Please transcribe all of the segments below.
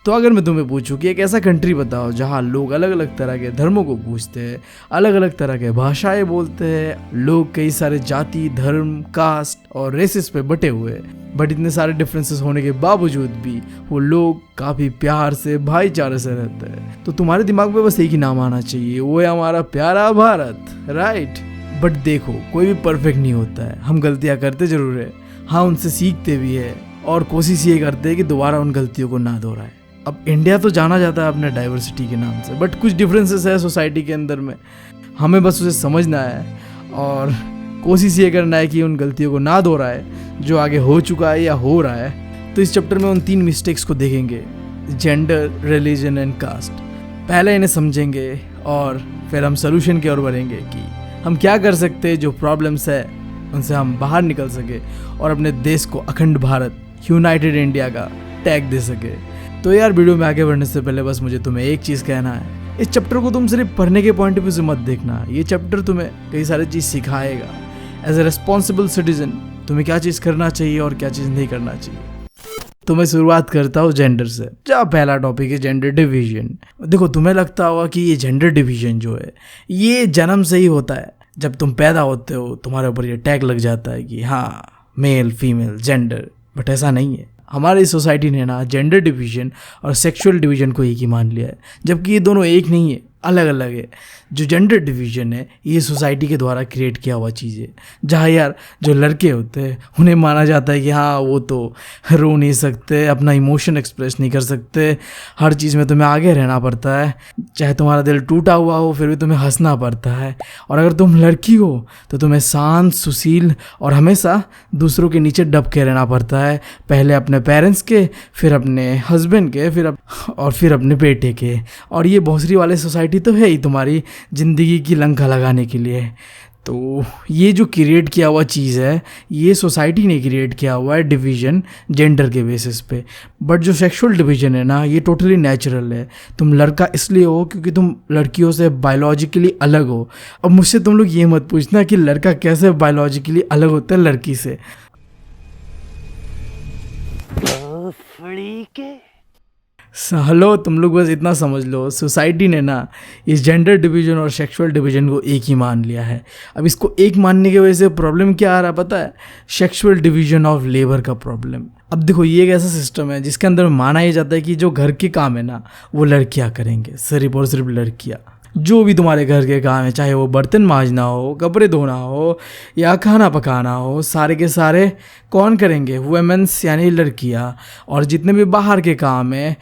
तो अगर मैं तुम्हें पूछूं कि एक ऐसा कंट्री बताओ जहां लोग अलग अलग तरह के धर्मों को पूजते हैं, अलग अलग तरह के भाषाएं बोलते हैं, लोग कई सारे जाति, धर्म, कास्ट और रेसेस पे बटे हुए हैं, बट इतने सारे डिफरेंसेस होने के बावजूद भी वो लोग काफी प्यार से, भाईचारे से रहते हैं, तो तुम्हारे दिमाग में बस एक ही नाम आना चाहिए, वो है हमारा प्यारा भारत, राइट। बट देखो, कोई भी परफेक्ट नहीं होता है, हम गलतियां करते जरूर है, हाँ उनसे सीखते भी है और कोशिश ये करते हैं कि दोबारा उन गलतियों को ना दोहराए। अब इंडिया तो जाना जाता है अपने डाइवर्सिटी के नाम से, बट कुछ डिफरेंसेस है सोसाइटी के अंदर में, हमें बस उसे समझना है और कोशिश ये करना है कि उन गलतियों को ना दोहराए जो आगे हो चुका है या हो रहा है। तो इस चैप्टर में उन 3 मिस्टेक्स को देखेंगे, जेंडर, रिलीजन एंड कास्ट। पहले इन्हें समझेंगे और फिर हम सोल्यूशन की ओर बढ़ेंगे कि हम क्या कर सकते हैं, जो प्रॉब्लम्स है उनसे हम बाहर निकल सके और अपने देश को अखंड भारत, यूनाइटेड इंडिया का टैग दे सके। तो यार वीडियो में आगे बढ़ने से पहले बस मुझे तुम्हें एक चीज़ कहना है, इस चैप्टर को तुम सिर्फ पढ़ने के पॉइंट ऑफ व्यू से मत देखना, ये चैप्टर तुम्हें कई सारी चीज़ सिखाएगा। एज ए रिस्पॉन्सिबल सिटीजन तुम्हें क्या चीज़ करना चाहिए और क्या चीज़ नहीं करना चाहिए। तो मैं शुरुआत करता हूँ जेंडर से। जहाँ पहला टॉपिक है जेंडर डिवीजन। देखो, तुम्हें लगता होगा कि ये जेंडर डिवीजन जो है ये जन्म से ही होता है, जब तुम पैदा होते हो तुम्हारे ऊपर ये टैग लग जाता है कि हाँ मेल, फीमेल, जेंडर, बट ऐसा नहीं है। हमारी सोसाइटी ने ना जेंडर डिवीजन और सेक्सुअल डिवीजन को एक ही मान लिया है, जबकि ये दोनों एक नहीं है, अलग अलग है। जो जेंडर डिवीजन है ये सोसाइटी के द्वारा क्रिएट किया हुआ चीज़ है, जहाँ यार जो लड़के होते हैं उन्हें माना जाता है कि हाँ वो तो रो नहीं सकते, अपना इमोशन एक्सप्रेस नहीं कर सकते, हर चीज़ में तुम्हें आगे रहना पड़ता है, चाहे तुम्हारा दिल टूटा हुआ हो फिर भी तुम्हें हंसना पड़ता है। और अगर तुम लड़की हो तो तुम्हें शांत, सुशील और हमेशा दूसरों के नीचे दब के रहना पड़ता है, पहले अपने पेरेंट्स के, फिर अपने हस्बैंड के, फिर अपने बेटे के। और ये भोसरी वाले सोसाइटी तो है ही तुम्हारी ज़िंदगी की लंका लगाने के लिए। तो ये जो क्रिएट किया हुआ चीज़ है ये सोसाइटी ने क्रिएट किया हुआ है डिवीज़न जेंडर के बेसिस पे। बट जो सेक्सुअल डिवीज़न है ना ये टोटली नेचुरल है। तुम लड़का इसलिए हो क्योंकि तुम लड़कियों से बायोलॉजिकली अलग हो। अब मुझसे तुम लोग ये मत पूछना कि लड़का कैसे बायोलॉजिकली अलग होता है लड़की से। हेलो, तुम लोग बस इतना समझ लो, सोसाइटी ने ना इस जेंडर डिवीजन और सेक्सुअल डिवीजन को एक ही मान लिया है। अब इसको एक मानने की वजह से प्रॉब्लम क्या आ रहा है पता है? सेक्सुअल डिवीजन ऑफ लेबर का प्रॉब्लम। अब देखो, ये एक ऐसा सिस्टम है जिसके अंदर माना ये जाता है कि जो घर के काम है ना वो लड़कियां करेंगे, सिर्फ और सिर्फ लड़कियां। जो भी तुम्हारे घर के काम है, चाहे वो बर्तन मांजना हो, कपड़े धोना हो या खाना पकाना हो, सारे के सारे कौन करेंगे? वुमेन्स यानी लड़कियां। और जितने भी बाहर के काम है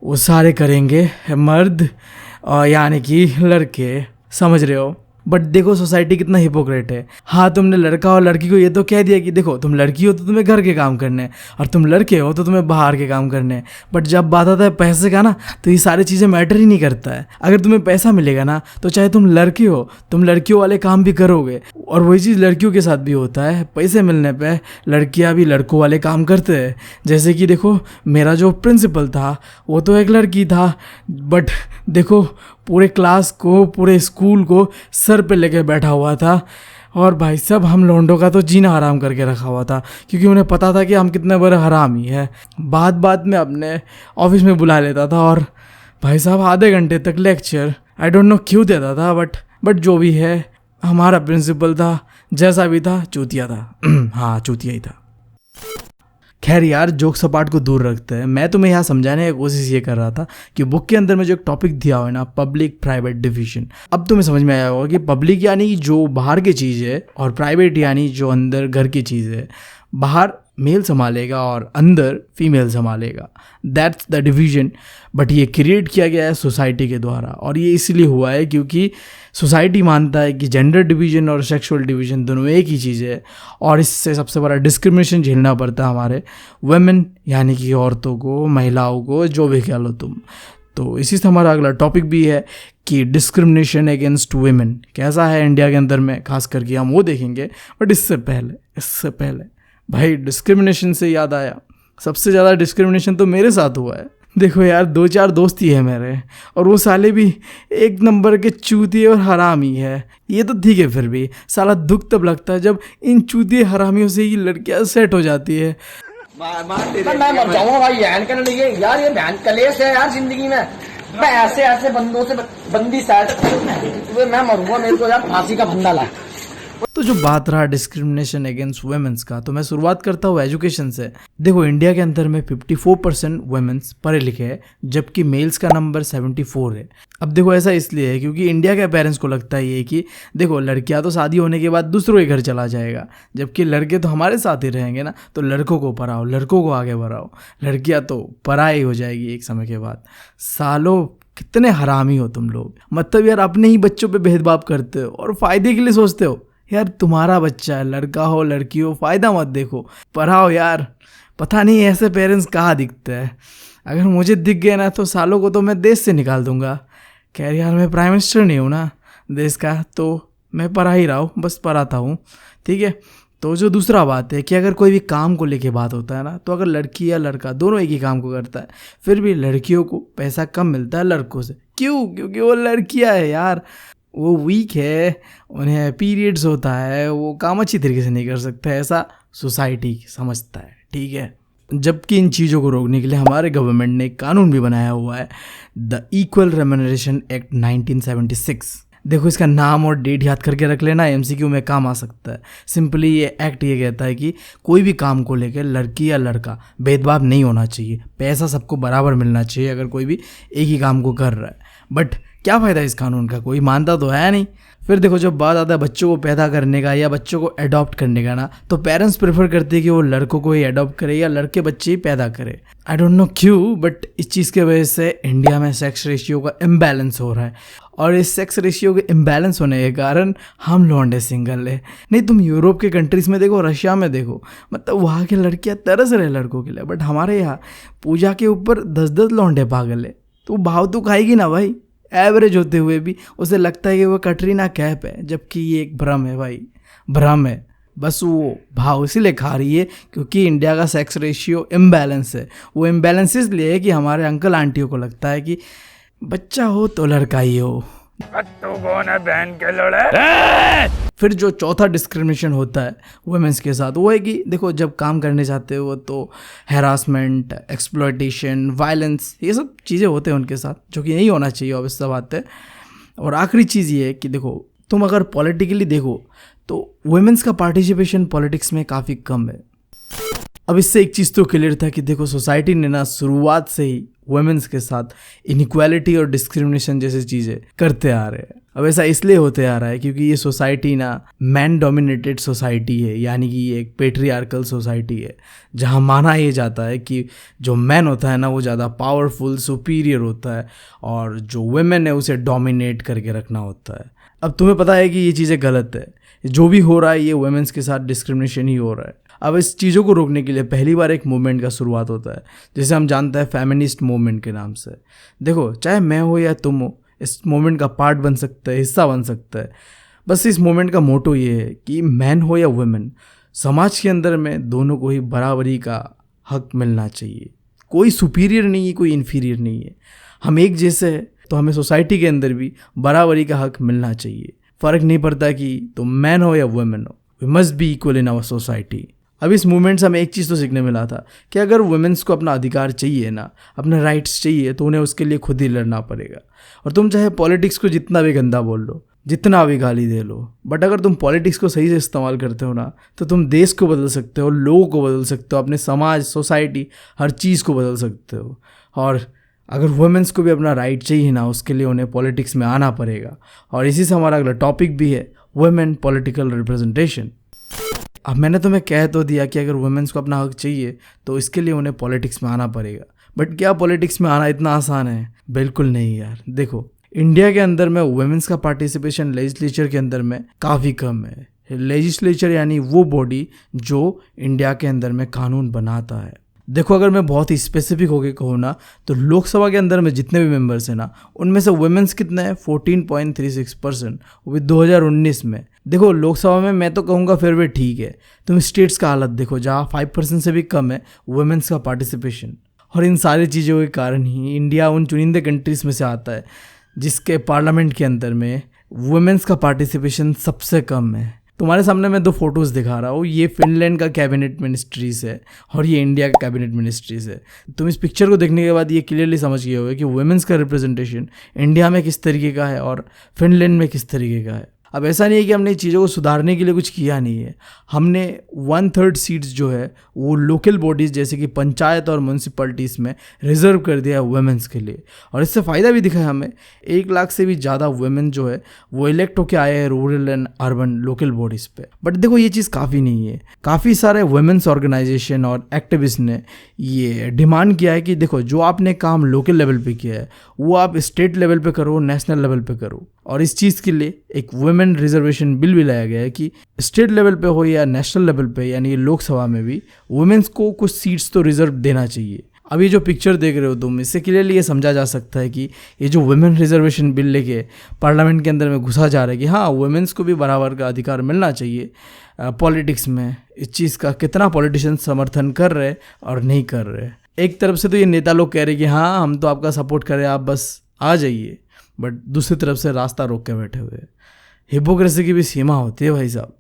वो सारे करेंगे मर्द यानी कि लड़के। समझ रहे हो? बट देखो सोसाइटी कितना हिपोक्रेट है। हाँ, तुमने लड़का और लड़की को ये तो कह दिया कि देखो तुम लड़की हो तो तुम्हें घर के काम करने हैं और तुम लड़के हो तो तुम्हें बाहर के काम करने हैं। बट जब बात आता है पैसे का ना तो ये सारी चीज़ें मैटर ही नहीं करता है। अगर तुम्हें पैसा मिलेगा ना तो चाहे तुम लड़के हो तुम लड़कियों वाले काम भी करोगे। और वही चीज़ लड़कियों के साथ भी होता है, पैसे मिलने पर लड़कियाँ भी लड़कों वाले काम करते हैं। जैसे कि देखो, मेरा जो प्रिंसिपल था वो तो एक लड़की था, बट देखो पूरे क्लास को, पूरे स्कूल को सर पे लेके बैठा हुआ था। और भाई साहब, हम लौंडों का तो जीना हराम करके रखा हुआ था, क्योंकि उन्हें पता था कि हम कितने बड़े हरामी है। बात में अपने ऑफिस में बुला लेता था और भाई साहब आधे घंटे तक लेक्चर, आई डोंट नो क्यों देता था, बट जो भी है हमारा प्रिंसिपल था, जैसा भी था चूतिया था। हाँ, चूतिया ही था। खैर यार, जोक सपाट को दूर रखते हैं। मैं तुम्हें यहाँ समझाने की कोशिश ये कर रहा था कि बुक के अंदर में जो एक टॉपिक दिया हुआ है ना, पब्लिक प्राइवेट डिवीजन। अब तुम्हें समझ में आया होगा कि पब्लिक यानी जो बाहर की चीज़ है और प्राइवेट यानी जो अंदर घर की चीज़ है। बाहर मेल संभालेगा और अंदर फीमेल संभालेगा, दैट्स द डिवीजन। बट ये क्रिएट किया गया है सोसाइटी के द्वारा, और ये इसलिए हुआ है क्योंकि सोसाइटी मानता है कि जेंडर डिवीजन और सेक्सुअल डिवीजन दोनों एक ही चीज़ है, और इससे सबसे बड़ा डिस्क्रिमिनेशन झेलना पड़ता है हमारे वुमेन यानी कि औरतों को, महिलाओं को, जो भी कह लो तुम। तो इसी से हमारा अगला टॉपिक भी है कि डिस्क्रिमिनेशन अगेंस्ट वुमेन कैसा है इंडिया के अंदर में, खास करके हम वो देखेंगे। बट इससे पहले भाई, डिस्क्रिमिनेशन से याद आया, सबसे ज़्यादा डिस्क्रिमिनेशन तो मेरे साथ हुआ है। देखो यार, 2-4 दोस्त ही है मेरे, और वो साले भी एक नंबर के चूतिए और हरामी है। ये तो ठीक है, फिर भी साला दुख तब लगता है जब इन चूतिए हरामियों से ही लड़कियां सेट हो जाती है। मैं मर जाऊंगा भाई बहन के लिए यार, ये बहन कलेश है यार जिंदगी में। मैं ऐसे ऐसे बंदों से बंदी सेट मैं मरूंगा, मेरे को यार फांसी का फंदा ला। तो जो बात रहा डिस्क्रिमिनेशन अगेंस्ट वुमेन्स का, तो मैं शुरुआत करता हूँ एजुकेशन से। देखो इंडिया के अंदर में 54% वुमेन्स पढ़े लिखे हैं, जबकि मेल्स का नंबर 74 है। अब देखो ऐसा इसलिए है क्योंकि इंडिया के पेरेंट्स को लगता है ये कि देखो लड़कियां तो शादी होने के बाद दूसरों के घर चला जाएगा, जबकि लड़के तो हमारे साथ ही रहेंगे ना, तो लड़कों को पढ़ाओ, लड़कों को आगे बढ़ाओ, लड़कियां तो पराई हो जाएगी एक समय के बाद। सालों कितने हरामी हो तुम लोग, मतलब यार अपने ही बच्चों पे भेदभाव करते हो और फायदे के लिए सोचते हो। यार तुम्हारा बच्चा है, लड़का हो लड़की हो, फ़ायदा मत देखो, पढ़ाओ यार। पता नहीं ऐसे पेरेंट्स कहाँ दिखते हैं। अगर मुझे दिख गए ना तो सालों को तो मैं देश से निकाल दूंगा। खैर यार मैं प्राइम मिनिस्टर नहीं हूँ ना देश का, तो मैं पढ़ा ही रहा हूँ, बस पढ़ाता हूँ, ठीक है। तो जो दूसरा बात है कि अगर कोई भी काम को लेके बात होता है ना, तो अगर लड़की या लड़का दोनों एक ही काम को करता है, फिर भी लड़कियों को पैसा कम मिलता है लड़कों से। क्यों? क्योंकि वो लड़कियाँ है यार, वो वीक है, उन्हें पीरियड्स होता है, वो काम अच्छी तरीके से नहीं कर सकते, ऐसा सोसाइटी समझता है, ठीक है। जबकि इन चीज़ों को रोकने के लिए हमारे गवर्नमेंट ने एक कानून भी बनाया हुआ है, द इक्वल रेम्यूनरेशन एक्ट 1976। देखो इसका नाम और डेट याद करके रख लेना, एमसीक्यू में काम आ सकता है। सिंपली ये एक्ट ये कहता है कि कोई भी काम को लेकर लड़की या लड़का भेदभाव नहीं होना चाहिए, पैसा सबको बराबर मिलना चाहिए अगर कोई भी एक ही काम को कर रहा है। बट क्या फ़ायदा इस कानून का, कोई मानता तो है नहीं। फिर देखो जब बात आता है बच्चों को पैदा करने का या बच्चों को अडॉप्ट करने का ना, तो पेरेंट्स प्रेफर करते हैं कि वो लड़कों को ही अडॉप्ट करे या लड़के बच्चे ही पैदा करे। आई डोंट नो क्यों, बट इस चीज़ की वजह से इंडिया में सेक्स रेशियो का इम्बैलेंस हो रहा है, और इस सेक्स रेशियो के इम्बैलेंस होने के कारण हम लौंडे सिंगल है। नहीं तुम यूरोप के कंट्रीज़ में देखो, रशिया में देखो, मतलब वहाँ की लड़कियाँ तरस रहे लड़कों के लिए, बट हमारे यहाँ पूजा के ऊपर 10-10 लौंडे पागल है। तो भाव तो खाएगी ना भाई, एवरेज होते हुए भी उसे लगता है कि वो कटरीना कैफ है, जबकि ये एक भ्रम है भाई, भ्रम है। बस वो भाव इसीलिए खा रही है क्योंकि इंडिया का सेक्स रेशियो इम्बैलेंस है। वो इम्बैलेंस इसलिए है कि हमारे अंकल आंटियों को लगता है कि बच्चा हो तो लड़का ही हो। तू कौन है बहन के लड़े? फिर जो चौथा डिस्क्रिमिनेशन होता है वुमेन्स के साथ, वो है कि देखो जब काम करने जाते हो तो हैरासमेंट, एक्सप्लॉयटेशन, वायलेंस, ये सब चीज़ें होते हैं उनके साथ, जो कि नहीं होना चाहिए, ऑब्वियस सा बात है। और आखिरी चीज़ ये है कि देखो तुम अगर पॉलिटिकली देखो तो वुमेन्स का पार्टिसिपेशन पॉलिटिक्स में काफ़ी कम है। अब इससे एक चीज़ तो क्लियर था कि देखो सोसाइटी ने ना शुरुआत से ही वुमेन्स के साथ इनइक्वालिटी और डिस्क्रिमिनेशन जैसी चीज़ें करते आ रहे हैं। अब ऐसा इसलिए होते आ रहा है क्योंकि ये सोसाइटी ना मैन डोमिनेटेड सोसाइटी है, यानी कि ये एक पेट्रियार्कल सोसाइटी है, जहाँ माना ये जाता है कि जो मैन होता है ना वो ज़्यादा पावरफुल, सुपीरियर होता है, और जो वुमेन है उसे डोमिनेट करके रखना होता है। अब तुम्हें पता है कि ये चीज़ें गलत है, जो भी हो रहा है ये वुमेन्स के साथ डिस्क्रिमिनेशन ही हो रहा है। अब इस चीज़ों को रोकने के लिए पहली बार एक मूवमेंट का शुरुआत होता है, जिसे हम जानते हैं फेमिनिस्ट मूवमेंट के नाम से। देखो चाहे मैं हो या तुम हो, इस मूवमेंट का पार्ट बन सकता है, हिस्सा बन सकता है। बस इस मूवमेंट का मोटो ये है कि मैन हो या वुमेन, समाज के अंदर में दोनों को ही बराबरी का हक मिलना चाहिए। कोई सुपीरियर नहीं है, कोई इन्फीरियर नहीं है, हम एक जैसे हैं, तो हमें सोसाइटी के अंदर भी बराबरी का हक मिलना चाहिए। फ़र्क नहीं पड़ता कि तुम मैन हो या वुमेन हो, we must be equal in our society. अब इस मूवमेंट से हमें एक चीज़ तो सीखने मिला था कि अगर वुमेन्स को अपना अधिकार चाहिए ना, अपने राइट्स चाहिए, तो उन्हें उसके लिए खुद ही लड़ना पड़ेगा। और तुम चाहे पॉलिटिक्स को जितना भी गंदा बोल लो, जितना भी गाली दे लो, बट अगर तुम पॉलिटिक्स को सही से इस्तेमाल करते हो ना, तो तुम देश को बदल सकते हो, लोगों को बदल सकते हो, अपने समाज, सोसाइटी, हर चीज़ को बदल सकते हो। और अगर वुमेन्स को भी अपना राइट चाहिए ना, उसके लिए उन्हें पॉलिटिक्स में आना पड़ेगा। और इसी से हमारा अगला टॉपिक भी है वुमेन पॉलिटिकल रिप्रेजेंटेशन। अब मैंने तुम्हें कह तो दिया कि अगर वुमेन्स को अपना हक चाहिए तो इसके लिए उन्हें पॉलिटिक्स में आना पड़ेगा, बट क्या पॉलिटिक्स में आना इतना आसान है? बिल्कुल नहीं यार। देखो इंडिया के अंदर में वुमेन्स का पार्टिसिपेशन लेजिस्लेचर के अंदर में काफ़ी कम है। लेजिस्लेचर यानी वो बॉडी जो इंडिया के अंदर में कानून बनाता है। देखो अगर मैं बहुत ही स्पेसिफिक होकर कहूँ ना, तो लोकसभा के अंदर में जितने भी मेंबर्स हैं ना, उनमें से वुमेन्स कितने हैं? 14.36%, वो भी 2019 में। देखो लोकसभा में मैं तो कहूँगा फिर भी ठीक है। तुम स्टेट्स का हालत देखो जहाँ 5% से भी कम है वुमेन्स का पार्टिसिपेशन। और इन सारी चीज़ों के कारण ही इंडिया उन चुनिंदे कंट्रीज़ में से आता है जिसके पार्लियामेंट के अंदर में वुमेन्स का पार्टिसिपेशन सबसे कम है। तुम्हारे सामने मैं 2 फोटोज़ दिखा रहा हूँ, ये फिनलैंड का कैबिनेट मिनिस्ट्रीज है और ये इंडिया का कैबिनेट मिनिस्ट्रीज है। तुम इस पिक्चर को देखने के बाद ये क्लियरली समझ गए होगे कि वुमेन्स का रिप्रेजेंटेशन इंडिया में किस तरीके का है और फिनलैंड में किस तरीके का है। अब ऐसा नहीं है कि हमने चीज़ों को सुधारने के लिए कुछ किया नहीं है, हमने 1/3 सीट्स जो है वो लोकल बॉडीज़ जैसे कि पंचायत और म्यूनसिपैलिटीज़ में रिजर्व कर दिया है वुमेन्स के लिए, और इससे फ़ायदा भी दिखा है हमें। 1 लाख से भी ज़्यादा वुमेन जो है वो इलेक्ट होकर आए हैं rural and urban local bodies पे। बट देखो ये चीज़ काफ़ी नहीं है, काफ़ी सारे वुमेन्स ऑर्गेनाइजेशन और एक्टिविस्ट ने ये डिमांड किया है कि देखो जो आपने काम लोकल लेवल पे किया है वो आप स्टेट लेवल पे करो, नेशनल लेवल पे करो। और इस चीज़ के लिए एक वुमेन रिजर्वेशन बिल भी लाया गया है कि स्टेट लेवल पे हो या नेशनल लेवल पे, यानी लोकसभा में भी वुमेन्स को कुछ सीट्स तो रिजर्व देना चाहिए। अब ये जो पिक्चर देख रहे हो तुम, इससे क्लियरली ये समझा जा सकता है कि ये जो वुमेन रिजर्वेशन बिल लेके पार्लियामेंट के अंदर में घुसा जा रहा है कि हाँ वुमेन्स को भी बराबर का अधिकार मिलना चाहिए पॉलिटिक्स में। इस चीज़ का कितना पॉलिटिशियन समर्थन कर रहे और नहीं कर रहे। एक तरफ से तो ये नेता लोग कह रहे कि हाँ हम तो आपका सपोर्ट करें, आप बस आ जाइए, बट दूसरी तरफ से रास्ता रोक के बैठे हुए। हिपोक्रेसी की भी सीमा होती है भाई साहब।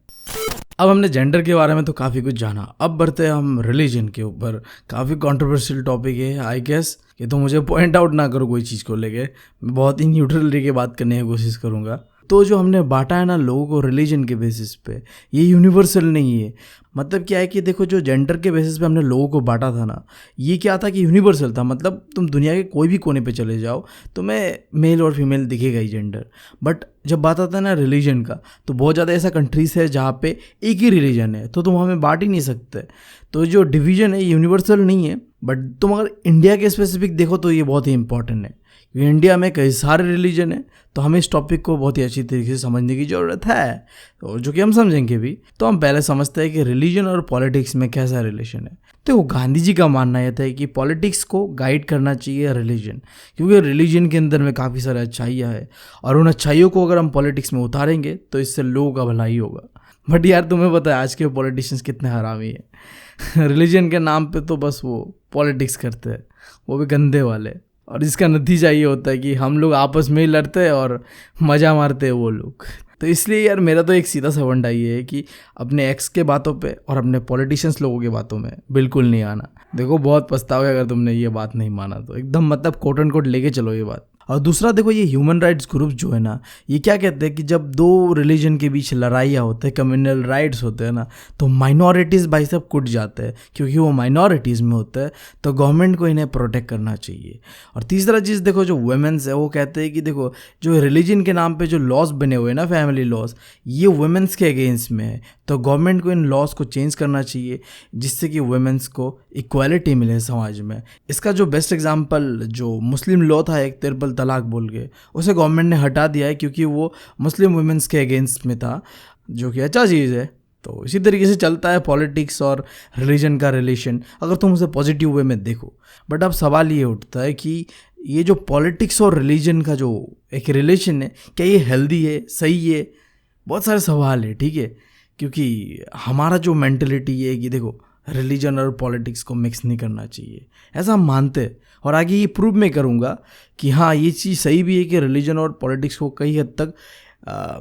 अब हमने जेंडर के बारे में तो काफ़ी कुछ जाना, अब बढ़ते हैं हम रिलीजन के ऊपर। काफ़ी कंट्रोवर्शियल टॉपिक है आई गेस, कि तो मुझे पॉइंट आउट ना करो कोई चीज़ को लेके, मैं बहुत ही न्यूट्रल रह के बात करने की कोशिश करूँगा। तो जो हमने बांटा है ना लोगों को रिलीजन के बेसिस पे, ये यूनिवर्सल नहीं है। मतलब क्या है कि देखो जो जेंडर के बेसिस पे हमने लोगों को बांटा था ना, ये क्या था कि यूनिवर्सल था। मतलब तुम दुनिया के कोई भी कोने पे चले जाओ तुम्हें मेल और फीमेल दिखेगा ही जेंडर। बट जब बात आता है ना रिलीजन का, तो बहुत ज़्यादा ऐसा कंट्रीज़ है जहाँ पे एक ही रिलीजन है, तो तुम हमें बांट ही नहीं सकते। तो जो डिवीज़न है यूनिवर्सल नहीं है। बट तुम अगर इंडिया के स्पेसिफिक देखो तो ये बहुत ही इंपॉर्टेंट है, क्योंकि इंडिया में कई सारे रिलीजन है, तो हमें इस टॉपिक को बहुत ही अच्छी तरीके से समझने की ज़रूरत है, और जो कि हम समझेंगे भी। तो हम पहले समझते हैं कि रिलीजन और पॉलिटिक्स में कैसा रिलेशन है। तो गांधी जी का मानना यह था कि पॉलिटिक्स को गाइड करना चाहिए रिलीजन, क्योंकि रिलीजन के अंदर में काफ़ी सारे अच्छाइयाँ है, और उन अच्छाइयों को अगर हम पॉलिटिक्स में उतारेंगे तो इससे लोगों का भलाई होगा। बट यार तुम्हें पता है आज के पॉलिटिशियंस कितने हरामी है। रिलीजन के नाम पे तो बस वो पॉलिटिक्स करते हैं, वो भी गंदे वाले, और इसका नतीजा ये होता है कि हम लोग आपस में ही लड़ते हैं और मज़ा मारते हैं वो लोग। तो इसलिए यार मेरा तो एक सीधा सा फंडा ये है कि अपने एक्स के बातों पे और अपने पॉलिटिशियंस लोगों की बातों में बिल्कुल नहीं आना। देखो बहुत पछताओगे अगर तुमने ये बात नहीं माना तो, एकदम मतलब कोट एंड कोट लेके चलो ये बात। और दूसरा देखो ये ह्यूमन राइट्स ग्रुप जो है ना, ये क्या कहते हैं कि जब 2 रिलीजन के बीच लड़ाइयाँ होते हैं, कम्युनल राइट्स होते हैं ना, तो माइनॉरिटीज़ भाई सब कुट जाते हैं, क्योंकि वो माइनॉरिटीज़ में होते हैं, तो गवर्नमेंट को इन्हें प्रोटेक्ट करना चाहिए। और तीसरा चीज़ देखो जो वुमेन्स है वो कहते हैं कि देखो जो रिलीजन के नाम पे जो लॉज बने हुए हैं ना, फैमिली लॉज, ये वुमेन्स के अगेंस्ट में है, तो गवर्नमेंट को इन लॉज को चेंज करना चाहिए जिससे कि वुमेन्स को इक्वालिटी मिले समाज में। इसका जो बेस्ट एग्जांपल जो मुस्लिम लॉ था एक ट्रिपल तलाक बोल के, उसे गवर्नमेंट ने हटा दिया है क्योंकि वो मुस्लिम वुमेन्स के अगेंस्ट में था, जो कि अच्छा चीज़ है। तो इसी तरीके से चलता है पॉलिटिक्स और रिलीजन का रिलेशन, अगर तुम उसे पॉजिटिव वे में देखो। बट अब सवाल ये उठता है कि ये जो पॉलिटिक्स और रिलीजन का जो एक रिलेशन है, क्या ये हेल्दी है, सही है? बहुत सारे सवाल है, ठीक है, क्योंकि हमारा जो मेंटलिटी है कि देखो रिलीजन और पॉलिटिक्स को मिक्स नहीं करना चाहिए, ऐसा हम मानते हैं। और आगे ये प्रूव मैं करूँगा कि हाँ ये चीज़ सही भी है कि रिलीजन और पॉलिटिक्स को कई हद तक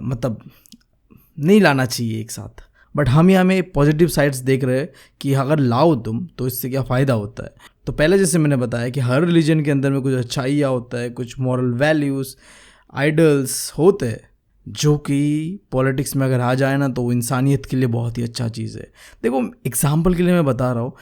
मतलब नहीं लाना चाहिए एक साथ। बट हम यहाँ में पॉजिटिव साइड्स देख रहे हैं कि अगर लाओ तुम तो इससे क्या फ़ायदा होता है। तो पहले जैसे मैंने बताया कि हर रिलीजन के अंदर में कुछ अच्छाइयाँ होता है, कुछ मॉरल वैल्यूज़, आइडल्स होते हैं, जो कि पॉलिटिक्स में अगर आ जाए ना तो वो इंसानियत के लिए बहुत ही अच्छा चीज़ है। देखो एग्जाम्पल के लिए मैं बता रहा हूँ,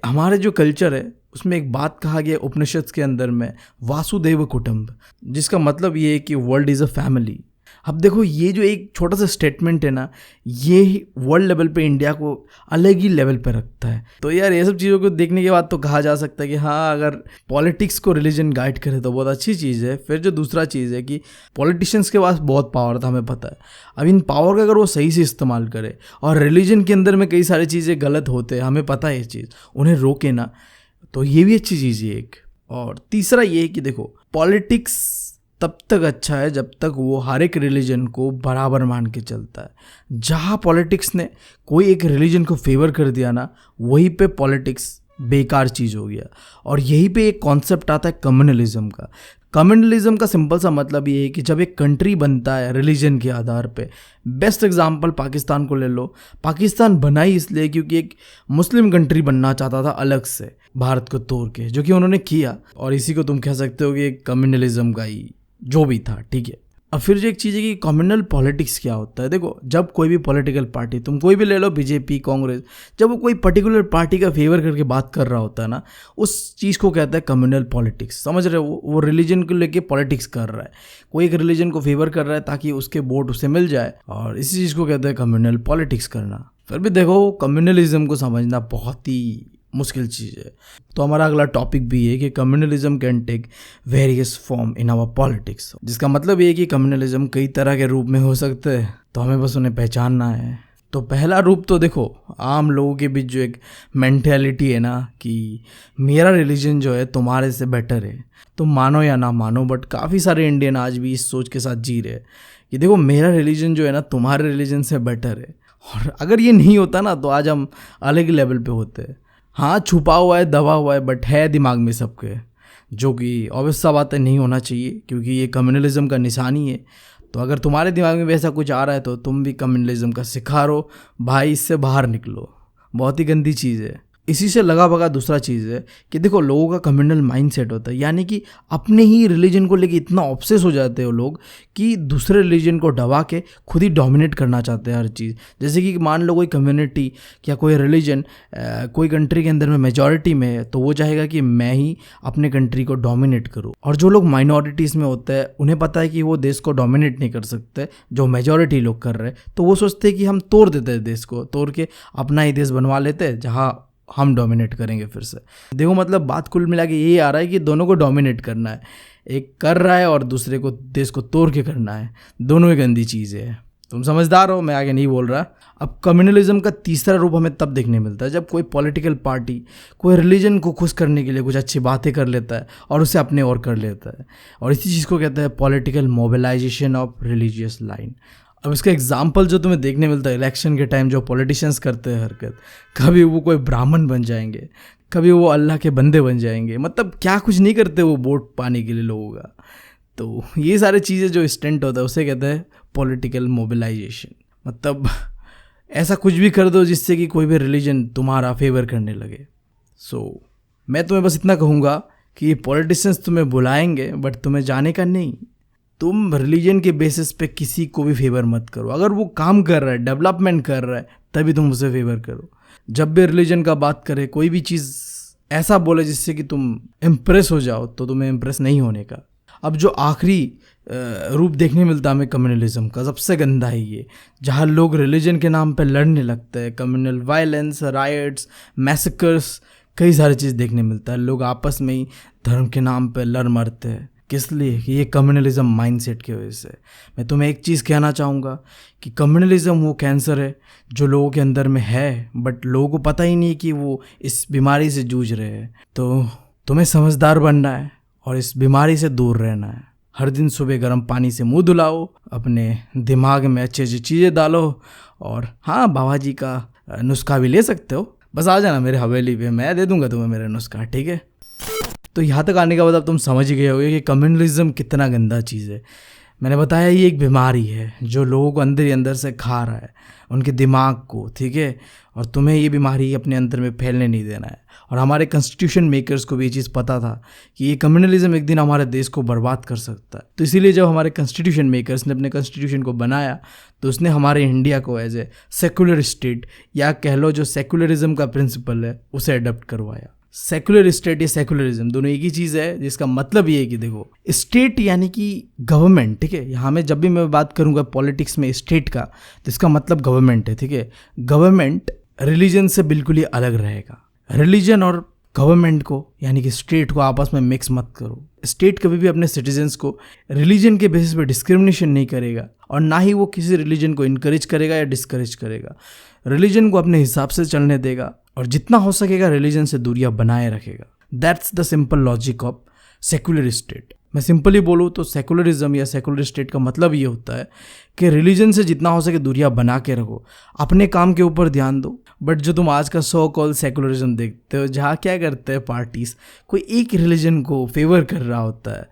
हमारे जो कल्चर है उसमें एक बात कहा गया उपनिषद के अंदर में, वासुदेव कुटुंब, जिसका मतलब ये है कि वर्ल्ड इज़ अ फैमिली। अब देखो ये जो एक छोटा सा स्टेटमेंट है ना, ये वर्ल्ड लेवल पे इंडिया को अलग ही लेवल पे रखता है। तो यार ये सब चीज़ों को देखने के बाद तो कहा जा सकता है कि हाँ अगर पॉलिटिक्स को रिलीजन गाइड करे तो बहुत अच्छी चीज़ है। फिर जो दूसरा चीज़ है कि पॉलिटिशियंस के पास बहुत पावर था, हमें पता है। अब इन पावर का अगर वो सही से इस्तेमाल करे, और रिलीजन के अंदर में कई सारी चीज़ें गलत होते हैं, हमें पता है ये चीज़, उन्हें रोके ना, तो ये भी अच्छी चीज़ है एक। और तीसरा ये है कि देखो पॉलिटिक्स तब तक अच्छा है जब तक वो हर एक रिलीजन को बराबर मान के चलता है। जहाँ पॉलिटिक्स ने कोई एक रिलीजन को फेवर कर दिया ना, वहीं पे पॉलिटिक्स बेकार चीज़ हो गया। और यहीं पे एक कॉन्सेप्ट आता है कम्युनलिज्म का। कम्युनलिज्म का सिंपल सा मतलब ये है कि जब एक कंट्री बनता है रिलीजन के आधार पे, बेस्ट एग्जांपल पाकिस्तान को ले लो। पाकिस्तान बना ही इसलिए क्योंकि एक मुस्लिम कंट्री बनना चाहता था अलग से भारत को तोड़ के, जो कि उन्होंने किया, और इसी को तुम कह सकते हो कि एक कम्युनलिज्म का ही जो भी था, ठीक है। अब फिर जो एक चीज़ है कि कम्युनल पॉलिटिक्स क्या होता है। देखो, जब कोई भी पॉलिटिकल पार्टी, तुम कोई भी ले लो, बीजेपी, कांग्रेस, जब वो कोई पर्टिकुलर पार्टी का फेवर करके बात कर रहा होता है ना, उस चीज़ को कहता है कम्युनल पॉलिटिक्स। समझ रहे हो? वो रिलीजन को लेके पॉलिटिक्स कर रहा है, कोई एक रिलीजन को फेवर कर रहा है ताकि उसके वोट उसे मिल जाए, और इसी चीज़ को कहते हैं कम्युनल पॉलिटिक्स करना। फिर भी देखो, कम्युनलिज्म को समझना बहुत ही मुश्किल चीज़ है। तो हमारा अगला टॉपिक भी है कि communalism can take various form in our politics, जिसका मतलब ये है कि कम्युनलिज्म कई तरह के रूप में हो सकते हैं, तो हमें बस उन्हें पहचानना है। तो पहला रूप तो देखो, आम लोगों के बीच जो एक मेंटेलिटी है ना कि मेरा रिलीजन जो है तुम्हारे से बेटर है, तुम मानो या ना मानो, बट काफ़ी सारे इंडियन आज भी इस सोच के साथ जी रहे हैं कि देखो मेरा रिलीजन जो है ना तुम्हारे रिलीजन से बेटर है। और अगर ये नहीं होता ना तो आज हम अलग लेवल पे होते। हाँ, छुपा हुआ है, दबा हुआ है, बट है दिमाग में सबके, जो कि ऑब्वियस सा बात है, नहीं होना चाहिए, क्योंकि ये कम्युनलिज्म का निशानी है। तो अगर तुम्हारे दिमाग में वैसा कुछ आ रहा है तो तुम भी कम्युनलिज्म का शिकार हो भाई, इससे बाहर निकलो, बहुत ही गंदी चीज़ है। इसी से लगा भगा दूसरा चीज़ है कि देखो, लोगों का कम्युनल माइंडसेट होता है, यानी कि अपने ही रिलीजन को लेके इतना ऑब्सेस हो जाते हो लोग कि दूसरे रिलीजन को दबा के खुद ही डोमिनेट करना चाहते हैं हर चीज़। जैसे कि मान लो कोई कम्युनिटी या कोई रिलीजन कोई कंट्री के अंदर में मेजॉरिटी में है, तो वो चाहेगा कि मैं ही अपने कंट्री को डोमिनेट करूँ। और जो लोग माइनॉरिटीज़ में होते हैं उन्हें पता है कि वो देश को डोमिनेट नहीं कर सकते जो मेजॉरिटी लोग कर रहे हैं, तो वो सोचते हैं कि हम तोड़ देते हैं देश को, तोड़ के अपना ही देश बनवा लेते हैं जहाँ हम डोमिनेट करेंगे फिर से। देखो, मतलब बात कुल मिला के यही आ रहा है कि दोनों को डोमिनेट करना है, एक कर रहा है और दूसरे को देश को तोड़ के करना है। दोनों ही गंदी चीज़ें हैं। तुम समझदार हो, मैं आगे नहीं बोल रहा। अब कम्युनलिज्म का तीसरा रूप हमें तब देखने मिलता है जब कोई पॉलिटिकल पार्टी कोई रिलीजन को खुश करने के लिए कुछ अच्छी बातें कर लेता है और उसे अपने और कर लेता है, और इसी चीज़ को कहते हैं political mobilisation of religious line. अब इसका एग्जाम्पल जो तुम्हें देखने मिलता है इलेक्शन के टाइम, जो पॉलिटिशियंस करते हैं हरकत, कभी वो कोई ब्राह्मण बन जाएंगे, कभी वो अल्लाह के बंदे बन जाएंगे, मतलब क्या कुछ नहीं करते वो वोट पाने के लिए लोगों का। तो ये सारी चीज़ें जो स्टंट होता है उसे कहते हैं पॉलिटिकल मोबिलाइजेशन। मतलब ऐसा कुछ भी कर दो जिससे कि कोई भी रिलीजन तुम्हारा फेवर करने लगे। मैं तुम्हें बस इतना कहूँगा कि ये पॉलिटिशियंस तुम्हें बुलाएंगे बट तुम्हें जाने का नहीं। तुम रिलीजन के बेसिस पे किसी को भी फेवर मत करो। अगर वो काम कर रहा है, डेवलपमेंट कर रहा है, तभी तुम उसे फेवर करो। जब भी रिलीजन का बात करे, कोई भी चीज़ ऐसा बोले जिससे कि तुम इम्प्रेस हो जाओ, तो तुम्हें इम्प्रेस नहीं होने का। अब जो आखिरी रूप देखने मिलता है हमें कम्युनलिज्म का, सबसे गंदा है ये, जहाँ लोग रिलीजन के नाम पे लड़ने लगते हैं। कम्युनल वायलेंस, राइट्स, मैसेकर्स, कई सारी चीज़ देखने मिलता है। लोग आपस में ही धर्म के नाम पे लड़ मरते हैं। किस लिए? कि ये कम्युनलिज्म माइंडसेट की वजह से। मैं तुम्हें एक चीज़ कहना चाहूँगा कि कम्युनलिज्म वो कैंसर है जो लोगों के अंदर में है, बट लोगों को पता ही नहीं कि वो इस बीमारी से जूझ रहे हैं। तो तुम्हें समझदार बनना है और इस बीमारी से दूर रहना है। हर दिन सुबह गर्म पानी से मुंह धुलाओ, अपने दिमाग में अच्छी अच्छी चीज़ें डालो, और हाँ, बाबा जी का नुस्खा भी ले सकते हो। बस आ जाना मेरे हवेली पे, मैं दे दूंगा तुम्हें मेरा नुस्खा, ठीक है? तो यहाँ तक आने का बाद अब तुम समझ ही गए होगे कि कम्युनलिज्म कितना गंदा चीज़ है। मैंने बताया ये एक बीमारी है जो लोगों को अंदर ही अंदर से खा रहा है, उनके दिमाग को, ठीक है? और तुम्हें ये बीमारी अपने अंदर में फैलने नहीं देना है। और हमारे कॉन्स्टिट्यूशन मेकर्स को भी ये चीज़ पता था कि ये कम्युनलिज्म एक दिन हमारे देश को बर्बाद कर सकता है। तो इसीलिए जब हमारे कॉन्स्टिट्यूशन मेकर्स ने अपने कॉन्स्टिट्यूशन को बनाया, तो उसने हमारे इंडिया को एज ए सेकुलर स्टेट, या कह लो जो सेकुलरिज्म का प्रिंसिपल है, उसे अडॉप्ट करवाया। सेकुलर स्टेट या सेकुलरिज्म दोनों एक ही चीज़ है, जिसका मतलब ये है कि देखो, स्टेट यानी कि गवर्नमेंट, ठीक है? यहाँ में जब भी मैं बात करूँगा पॉलिटिक्स में स्टेट का, तो इसका मतलब गवर्नमेंट है, ठीक है? गवर्नमेंट रिलीजन से बिल्कुल ही अलग रहेगा। रिलीजन और गवर्नमेंट को यानी कि स्टेट को आपस में मिक्स मत करो। स्टेट कभी भी अपने सिटीजन्स को रिलीजन के बेसिस पे डिस्क्रिमिनेशन नहीं करेगा, और ना ही वो किसी रिलीजन को इनकरेज करेगा या डिस्करेज करेगा। रिलीजन को अपने हिसाब से चलने देगा और जितना हो सकेगा रिलीजन से दूरियां बनाए रखेगा। That's the simple logic of secular state. मैं सिंपली बोलूँ तो सेकुलरिज्म या सेकुलर स्टेट का मतलब ये होता है कि रिलीजन से जितना हो सके दूरियां बना के रखो, अपने काम के ऊपर ध्यान दो। बट जो तुम आज का सो कॉल सेकुलरिज्म देखते हो, जहाँ क्या करते हैं पार्टीज, कोई एक रिलीजन को फेवर कर रहा होता है।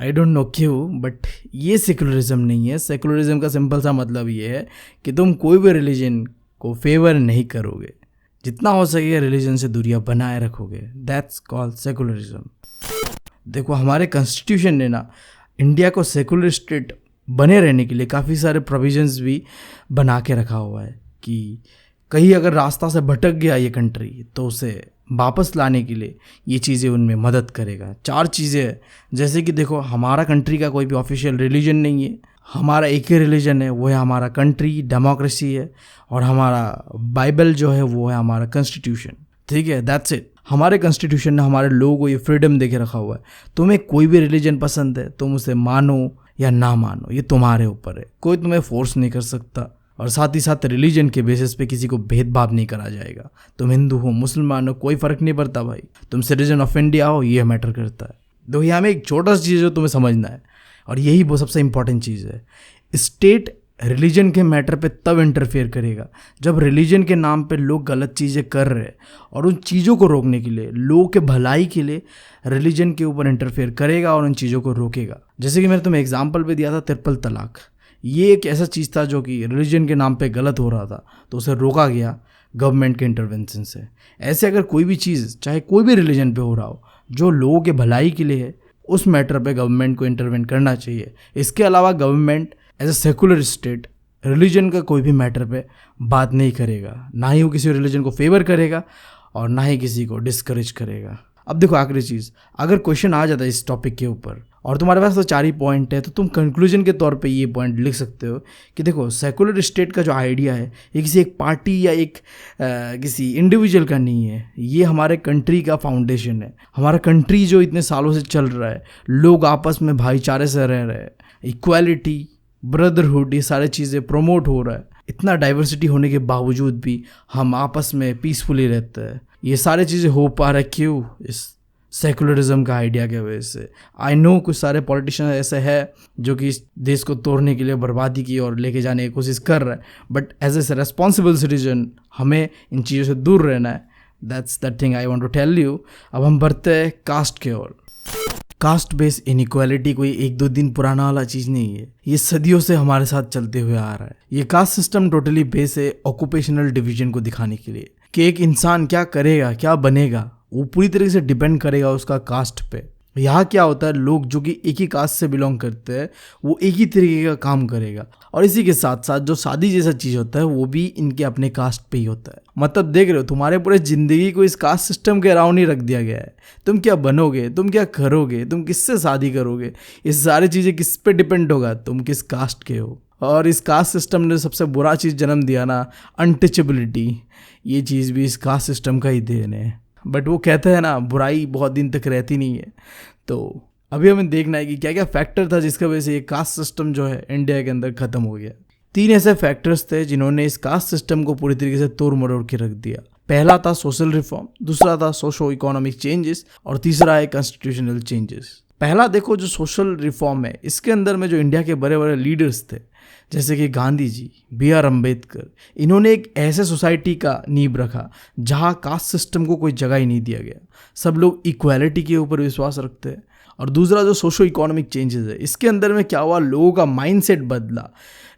आई डोंट नो क्यों, बट ये सेकुलरिज्म नहीं है। सेकुलरिज्म का सिंपल सा मतलब ये है कि तुम कोई भी रिलीजन को फेवर नहीं करोगे, जितना हो सके रिलीजन से दूरियां बनाए रखोगे। That's called secularism. देखो, हमारे कॉन्स्टिट्यूशन ने ना इंडिया को सेकुलर स्टेट बने रहने के लिए काफ़ी सारे प्रोविजंस भी बना के रखा हुआ है कि कहीं अगर रास्ता से भटक गया ये कंट्री तो उसे वापस लाने के लिए ये चीज़ें उनमें मदद करेगा। 4 चीज़ें हैं, जैसे कि देखो, हमारा कंट्री का कोई भी ऑफिशियल रिलीजन नहीं है, हमारा एक ही रिलीजन है, वो है हमारा कंट्री, डेमोक्रेसी है, और हमारा बाइबल जो है वो है हमारा कॉन्स्टिट्यूशन। ठीक है, दैट्स इट। हमारे कॉन्स्टिट्यूशन ने हमारे लोगों को ये फ्रीडम दे के रखा हुआ है। तुम्हें कोई भी रिलीजन पसंद है, तुम उसे मानो या ना मानो, ये तुम्हारे ऊपर है, कोई तुम्हें फोर्स नहीं कर सकता। और साथ ही साथ रिलीजन के बेसिस पे किसी को भेदभाव नहीं करा जाएगा। तुम हिंदू हो, मुसलमान हो, कोई फ़र्क नहीं पड़ता भाई। तुम सिटीजन ऑफ इंडिया हो, ये मैटर करता है। दो यहाँ में एक छोटा सा चीज़ जो तुम्हें समझना है, और यही वो सबसे इंपॉर्टेंट चीज़ है। स्टेट रिलीजन के मैटर पे तब इंटरफेयर करेगा जब रिलीजन के नाम पे लोग गलत चीज़ें कर रहे हैं, और उन चीज़ों को रोकने के लिए, लोगों के भलाई के लिए रिलीजन के ऊपर इंटरफेयर करेगा और उन चीज़ों को रोकेगा। जैसे कि मैंने तुम्हें एग्जांपल पे दिया था ट्रिपल तलाक। ये एक ऐसा चीज़ था जो कि रिलीजन के नाम पे गलत हो रहा था, तो उसे रोका गया गवर्नमेंट के इंटरवेंशन से। ऐसे अगर कोई भी चीज़, चाहे कोई भी रिलीजन पे हो रहा हो, जो लोगों के भलाई के लिए है, उस मैटर पे गवर्नमेंट को इंटरवेंट करना चाहिए। इसके अलावा government as a secular state religion का कोई भी मैटर पे बात नहीं करेगा, ना ही वो किसी रिलीजन को फेवर करेगा और ना ही किसी को डिस्करेज करेगा। अब देखो, आखिरी चीज़, अगर क्वेश्चन आ जाता है इस टॉपिक के ऊपर और तुम्हारे पास तो 4 ही पॉइंट है, तो तुम कंक्लूजन के तौर पे ये पॉइंट लिख सकते हो कि देखो, सेकुलर स्टेट का जो आइडिया है ये किसी एक पार्टी या एक किसी इंडिविजुअल का नहीं है, ये हमारे कंट्री का फाउंडेशन है। हमारा कंट्री जो इतने सालों से चल रहा है, लोग आपस में भाईचारे से रह रहे हैं, इक्वालिटी, ब्रदरहुड, ये सारी चीज़ें प्रमोट हो रहा है। इतना डाइवर्सिटी होने के बावजूद भी हम आपस में पीसफुली रहते हैं। ये सारी चीज़ें हो पा रहा है क्यों? इस सेकुलरिज्म का आइडिया की वजह से। आई नो कुछ सारे पॉलिटिशियन ऐसे हैं जो कि इस देश को तोड़ने के लिए बर्बादी की और लेके जाने की कोशिश कर रहे हैं, but as a responsible citizen हमें इन चीज़ों से दूर रहना है। That's that thing I want to tell you. अब हम बढ़ते हैं कास्ट के ओर। कास्ट बेस्ड इनइक्वालिटी कोई 1-2 दिन पुराना वाला चीज़ नहीं है, ये सदियों से हमारे साथ चलते हुए आ रहा है। ये कास्ट सिस्टम टोटली बेस है ऑक्यूपेशनल डिवीजन को दिखाने के लिए कि एक इंसान क्या करेगा, क्या बनेगा, वो पूरी तरीके से डिपेंड करेगा उसका कास्ट पे। यहाँ क्या होता है, लोग जो कि एक ही कास्ट से बिलोंग करते हैं वो एक ही तरीके का काम करेगा, और इसी के साथ साथ जो शादी जैसा चीज़ होता है वो भी इनके अपने कास्ट पे ही होता है। मतलब देख रहे हो, तुम्हारे पूरे ज़िंदगी को इस कास्ट सिस्टम के अराउंड ही रख दिया गया है। तुम क्या बनोगे, तुम क्या करोगे, तुम किससे शादी करोगे, ये सारी चीज़ें किस पे डिपेंड होगा, तुम किस कास्ट के हो। और इस कास्ट सिस्टम ने सबसे बुरा चीज़ जन्म दिया ना, अनटचेबिलिटी, ये चीज़ भी इस कास्ट सिस्टम का ही देन है। बट वो कहते हैं ना, बुराई बहुत दिन तक रहती नहीं है। तो अभी हमें देखना है कि क्या क्या फैक्टर था जिसकी वजह से ये कास्ट सिस्टम जो है इंडिया के अंदर ख़त्म हो गया। 3 ऐसे फैक्टर्स थे जिन्होंने इस कास्ट सिस्टम को पूरी तरीके से तोड़ मरोड़ के रख दिया। पहला था सोशल रिफॉर्म, दूसरा था सोशो इकोनॉमिक चेंजेस, और तीसरा है कॉन्स्टिट्यूशनल चेंजेस। पहला देखो, जो सोशल रिफॉर्म है, इसके अंदर में जो इंडिया के बड़े बड़े लीडर्स थे जैसे कि गांधी जी, B.R. अम्बेडकर, इन्होंने एक ऐसे सोसाइटी का नींव रखा जहां कास्ट सिस्टम को कोई जगह ही नहीं दिया गया। सब लोग इक्वालिटी के ऊपर विश्वास रखते हैं। और दूसरा जो सोशो इकोनॉमिक चेंजेस है, इसके अंदर में क्या हुआ, लोगों का माइंडसेट बदला।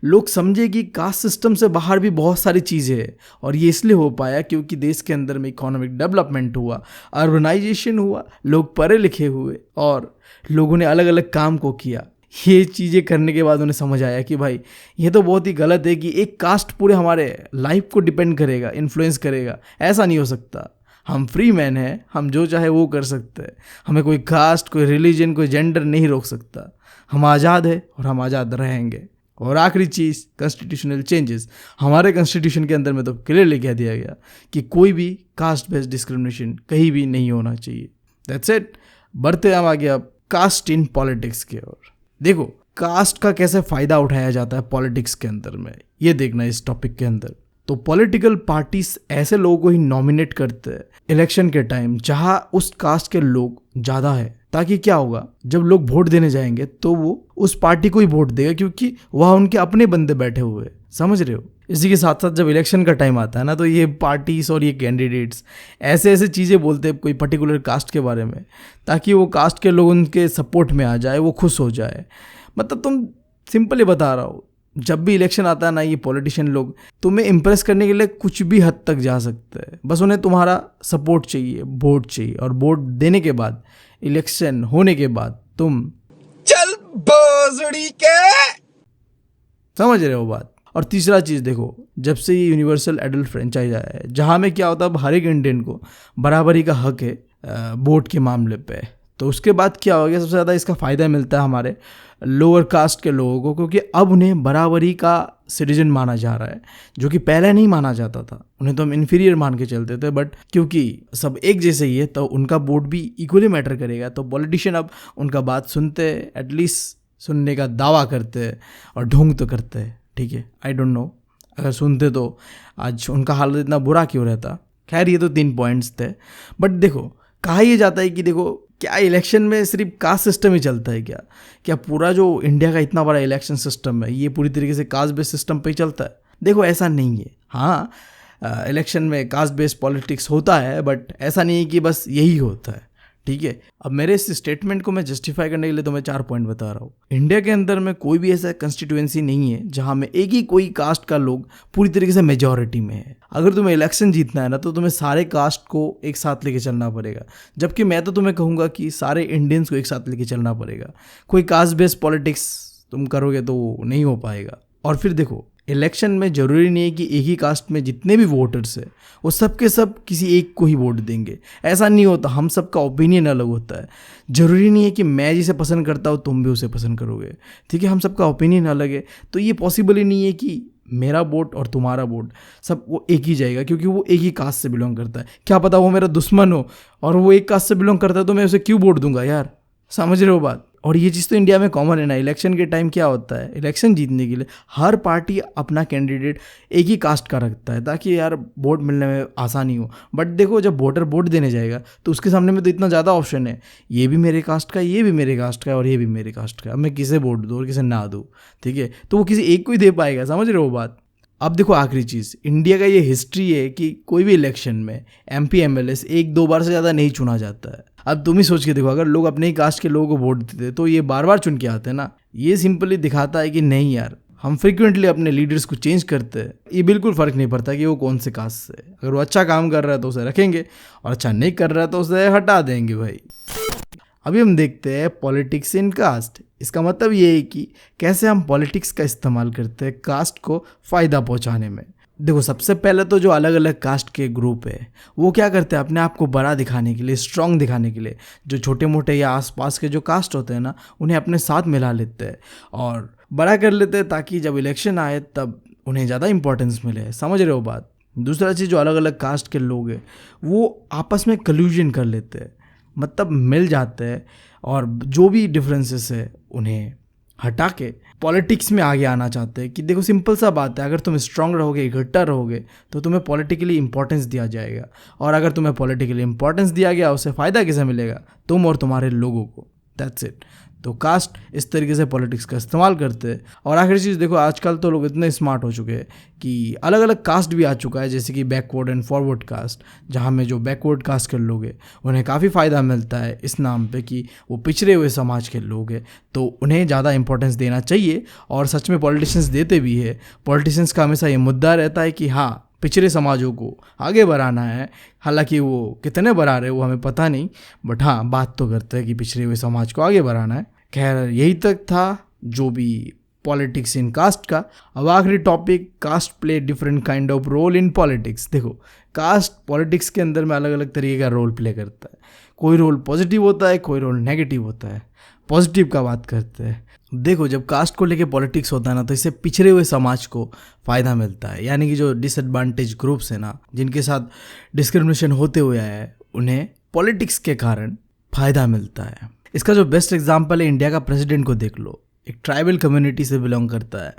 लोग समझे कि कास्ट सिस्टम से बाहर भी बहुत सारी चीज़ें हैं, और ये इसलिए हो पाया क्योंकि देश के अंदर में इकोनॉमिक डेवलपमेंट हुआ, अर्बनाइजेशन हुआ, लोग पढ़े लिखे हुए और लोगों ने अलग अलग काम को किया। ये चीज़ें करने के बाद उन्हें समझ आया कि भाई ये तो बहुत ही गलत है कि एक कास्ट पूरे हमारे लाइफ को डिपेंड करेगा, इन्फ्लुएंस करेगा। ऐसा नहीं हो सकता। हम फ्री मैन हैं, हम जो चाहे वो कर सकते हैं। हमें कोई कास्ट, कोई रिलीजन, कोई जेंडर नहीं रोक सकता। हम आज़ाद है और हम आज़ाद रहेंगे। और आखिरी चीज़, कॉन्स्टिट्यूशनल चेंजेस। हमारे कॉन्स्टिट्यूशन के अंदर में तो क्लियरली कह दिया गया कि कोई भी कास्ट बेस्ड डिस्क्रिमिनेशन कहीं भी नहीं होना चाहिए। That's it. बढ़ते हम आगे अब कास्ट इन पॉलिटिक्स की ओर। देखो, कास्ट का कैसे फ़ायदा उठाया जाता है पॉलिटिक्स के अंदर में, ये देखना है इस टॉपिक के अंदर। तो पॉलिटिकल पार्टीज ऐसे लोगों को ही नॉमिनेट करते हैं इलेक्शन के टाइम जहां उस कास्ट के लोग ज़्यादा है। ताकि क्या होगा, जब लोग वोट देने जाएंगे तो वो उस पार्टी को ही वोट देगा क्योंकि वहाँ उनके अपने बंदे बैठे हुए हैं। समझ रहे हो? इसी के साथ साथ जब इलेक्शन का टाइम आता है ना, तो ये पार्टीज और ये कैंडिडेट्स ऐसे ऐसे चीज़ें बोलते हैं कोई पर्टिकुलर कास्ट के बारे में, ताकि वो कास्ट के लोग उनके सपोर्ट में आ जाए, वो खुश हो जाए। मतलब तुम सिंपली बता रहा हो, जब भी इलेक्शन आता है ना, ये पॉलिटिशियन लोग तुम्हें इम्प्रेस करने के लिए कुछ भी हद तक जा सकते हैं। बस उन्हें तुम्हारा सपोर्ट चाहिए, वोट चाहिए, और वोट देने के बाद, इलेक्शन होने के बाद तुम चल भोसड़ी के समझ रहे हो बात। और तीसरा चीज़ देखो, जब से ये यूनिवर्सल एडल्ट फ्रेंचाइज आया है, जहाँ में क्या होता है, अब हर एक इंडियन को बराबरी का हक है वोट के मामले पे, तो उसके बाद क्या हो गया, सबसे ज़्यादा इसका फ़ायदा मिलता है हमारे लोअर कास्ट के लोगों को, क्योंकि अब उन्हें बराबरी का सिटीजन माना जा रहा है, जो कि पहले नहीं माना जाता था। उन्हें तो हम इन्फीरियर मान के चलते थे, बट क्योंकि सब एक जैसे ही है तो उनका वोट भी इक्वली मैटर करेगा। तो पॉलिटिशियन अब उनका बात सुनते, एटलीस्ट सुनने का दावा करते और ढोंग तो करते, ठीक है। आई डोंट नो, अगर सुनते तो आज उनका हालत इतना बुरा क्यों रहता। खैर, ये तो 3 पॉइंट्स थे। बट देखो, कहा यह जाता है कि देखो, क्या इलेक्शन में सिर्फ कास्ट सिस्टम ही चलता है क्या पूरा जो इंडिया का इतना बड़ा इलेक्शन सिस्टम है ये पूरी तरीके से कास्ट बेस्ड सिस्टम पे ही चलता है? देखो, ऐसा नहीं है। हाँ, इलेक्शन में कास्ट बेस्ड पॉलिटिक्स होता है, बट ऐसा नहीं है कि बस यही होता है, ठीक है। अब मेरे इस स्टेटमेंट को मैं जस्टिफाई करने के लिए तो मैं 4 पॉइंट बता रहा हूँ। इंडिया के अंदर में कोई भी ऐसा कंस्टिट्यूएंसी नहीं है जहाँ में एक ही कोई कास्ट का लोग पूरी तरीके से मेजॉरिटी में है। अगर तुम्हें इलेक्शन जीतना है ना, तो तुम्हें सारे कास्ट को एक साथ लेके चलना पड़ेगा, जबकि मैं तो तुम्हें कहूँगा कि सारे इंडियंस को एक साथ लेके चलना पड़ेगा। कोई कास्ट बेस्ड पॉलिटिक्स तुम करोगे तो नहीं हो पाएगा। और फिर देखो, इलेक्शन में ज़रूरी नहीं है कि एक ही कास्ट में जितने भी वोटर्स हैं वो सब के सब किसी एक को ही वोट देंगे, ऐसा नहीं होता। हम सबका ओपिनियन अलग होता है। ज़रूरी नहीं है कि मैं जिसे पसंद करता हूँ तुम भी उसे पसंद करोगे, ठीक है। हम सबका ओपिनियन अलग है, तो ये पॉसिबल ही नहीं है कि मेरा वोट और तुम्हारा वोट सब वो एक ही जाएगा, क्योंकि वो एक ही कास्ट से बिलोंग करता है। क्या पता वो मेरा दुश्मन हो और वो एक कास्ट से बिलोंग करता है, तो मैं उसे क्यों वोट दूंगा यार? समझ रहे हो बात? और ये चीज़ तो इंडिया में कॉमन है ना। इलेक्शन के टाइम क्या होता है, इलेक्शन जीतने के लिए हर पार्टी अपना कैंडिडेट एक ही कास्ट का रखता है, ताकि यार वोट मिलने में आसानी हो। बट देखो, जब वोटर वोट देने जाएगा तो उसके सामने में तो इतना ज़्यादा ऑप्शन है, ये भी मेरे कास्ट का, ये भी मेरे कास्ट का है, और ये भी मेरे कास्ट का। अब मैं किसे वोट दूँ और किसे ना दूँ, ठीक है। तो वो किसी एक को ही दे पाएगा। समझ रहे हो बात? अब देखो, आखिरी चीज़, इंडिया का ये हिस्ट्री है कि कोई भी इलेक्शन में MP MLA 1-2 बार से ज़्यादा नहीं चुना जाता है। अब तुम ही सोच के देखो, अगर लोग अपने ही कास्ट के लोगों को वोट देते तो ये बार बार चुन के आते ना। ये सिंपली दिखाता है कि नहीं यार, हम फ्रिक्वेंटली अपने लीडर्स को चेंज करते हैं। ये बिल्कुल फ़र्क नहीं पड़ता कि वो कौन से कास्ट से। अगर वो अच्छा काम कर रहा है तो उसे रखेंगे, और अच्छा नहीं कर रहा है तो उसे हटा देंगे भाई। अभी हम देखते हैं पॉलिटिक्स इन कास्ट। इसका मतलब ये है कि कैसे हम पॉलिटिक्स का इस्तेमाल करते हैं कास्ट को फ़ायदा पहुंचाने में। देखो, सबसे पहले तो जो अलग अलग कास्ट के ग्रुप है वो क्या करते हैं, अपने आप को बड़ा दिखाने के लिए, स्ट्रांग दिखाने के लिए, जो छोटे मोटे या आसपास के जो कास्ट होते हैं ना, उन्हें अपने साथ मिला लेते हैं और बड़ा कर लेते हैं, ताकि जब इलेक्शन आए तब उन्हें ज़्यादा इंपॉर्टेंस मिले। समझ रहे हो बात? दूसरा चीज़, जो अलग अलग कास्ट के लोग हैं वो आपस में कल्यूजन कर लेते हैं, मतलब मिल जाते हैं, और जो भी डिफरेंसेस है उन्हें हटा के पॉलिटिक्स में आगे आना चाहते हैं। कि देखो, सिंपल सा बात है, अगर तुम स्ट्रांग रहोगे, इकट्ठा रहोगे, तो तुम्हें पॉलिटिकली इंपॉर्टेंस दिया जाएगा, और अगर तुम्हें पॉलिटिकली इंपॉर्टेंस दिया गया, उससे फ़ायदा किसे मिलेगा? तुम और तुम्हारे लोगों को। That's it. तो कास्ट इस तरीके से पॉलिटिक्स का इस्तेमाल करते हैं। और आखिरी चीज़ देखो, आजकल तो लोग इतने स्मार्ट हो चुके हैं कि अलग अलग कास्ट भी आ चुका है, जैसे कि बैकवर्ड एंड फॉरवर्ड कास्ट, जहाँ में जो बैकवर्ड कास्ट के लोग हैं उन्हें काफ़ी फ़ायदा मिलता है इस नाम पे कि वो पिछड़े हुए समाज के लोग हैं, तो उन्हें ज़्यादा इंपॉर्टेंस देना चाहिए। और सच में पॉलिटिशियंस देते भी है। पॉलिटिशियंस का हमेशा ये मुद्दा रहता है कि हाँ, पिछड़े समाजों को आगे बढ़ाना है। हालांकि वो कितने बढ़ा रहे वो हमें पता नहीं, बट हाँ, बात तो करते हैं कि पिछड़े हुए समाज को आगे बढ़ाना है। खैर, यही तक था जो भी पॉलिटिक्स इन कास्ट का। अब आखिरी topic, caste play different kind of role in politics. देखो, कास्ट पॉलिटिक्स के अंदर में अलग अलग तरीके का रोल प्ले करता है। कोई रोल पॉजिटिव होता है, कोई रोल नेगेटिव होता है। पॉजिटिव का बात करते हैं। देखो, जब कास्ट को लेके पॉलिटिक्स होता है ना, तो इससे पिछड़े हुए समाज को फ़ायदा मिलता है। यानी कि जो डिसएडवांटेज ग्रुप्स हैं ना, जिनके साथ डिस्क्रिमिनेशन होते हुए आया है, उन्हें पॉलिटिक्स के कारण फ़ायदा मिलता है। इसका जो बेस्ट एग्जाम्पल है, इंडिया का प्रेसिडेंट को देख लो। एक ट्राइबल कम्युनिटी से बिलोंग करता है,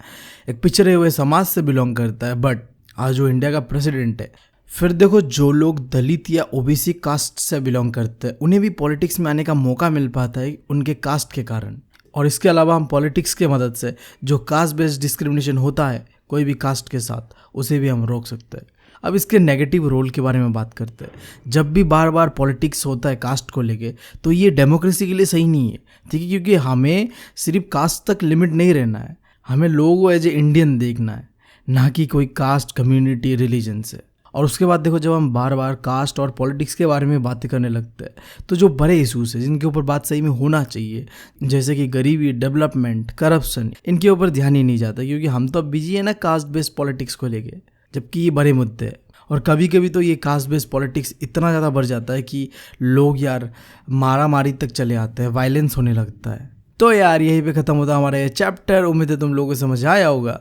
एक पिछड़े हुए समाज से बिलोंग करता है, बट आज जो इंडिया का प्रेसिडेंट है फिर देखो, जो लोग दलित या ओबीसी कास्ट से बिलोंग करते हैं उन्हें भी पॉलिटिक्स में आने का मौका मिल पाता है उनके कास्ट के कारण। और इसके अलावा हम पॉलिटिक्स के मदद से जो कास्ट बेस्ड डिस्क्रिमिनेशन होता है कोई भी कास्ट के साथ, उसे भी हम रोक सकते हैं। अब इसके नेगेटिव रोल के बारे में बात करते हैं। जब भी बार बार पॉलिटिक्स होता है कास्ट को लेके, तो ये डेमोक्रेसी के लिए सही नहीं है, ठीक है, क्योंकि हमें सिर्फ कास्ट तक लिमिट नहीं रहना है, हमें लोगों को एज ए इंडियन देखना है, ना कि कोई कास्ट, कम्युनिटी, रिलीजन से। और उसके बाद देखो, जब हम बार बार कास्ट और पॉलिटिक्स के बारे में बातें करने लगते हैं तो जो बड़े इशूज़ हैं जिनके ऊपर बात सही में होना चाहिए, जैसे कि गरीबी, डेवलपमेंट, करप्शन, इनके ऊपर ध्यान ही नहीं जाता, क्योंकि हम तो बिजी है ना कास्ट बेस्ड पॉलिटिक्स को लेके, जबकि ये बड़े मुद्दे हैं। और कभी कभी तो ये कास्ट बेस्ड पॉलिटिक्स इतना ज़्यादा बढ़ जाता है कि लोग यार मारा मारी तक चले आते हैं, वायलेंस होने लगता है। तो यार यहीं पे ख़त्म होता है हमारा ये चैप्टर। उम्मीद है तुम लोगों को समझ आया होगा।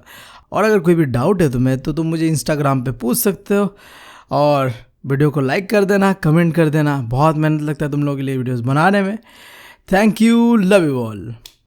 और अगर कोई भी डाउट है तुम्हें तो तुम मुझे इंस्टाग्राम पे पूछ सकते हो। और वीडियो को लाइक कर देना, कमेंट कर देना। बहुत मेहनत लगता है तुम लोगों के लिए वीडियोस बनाने में। Thank you, love you all.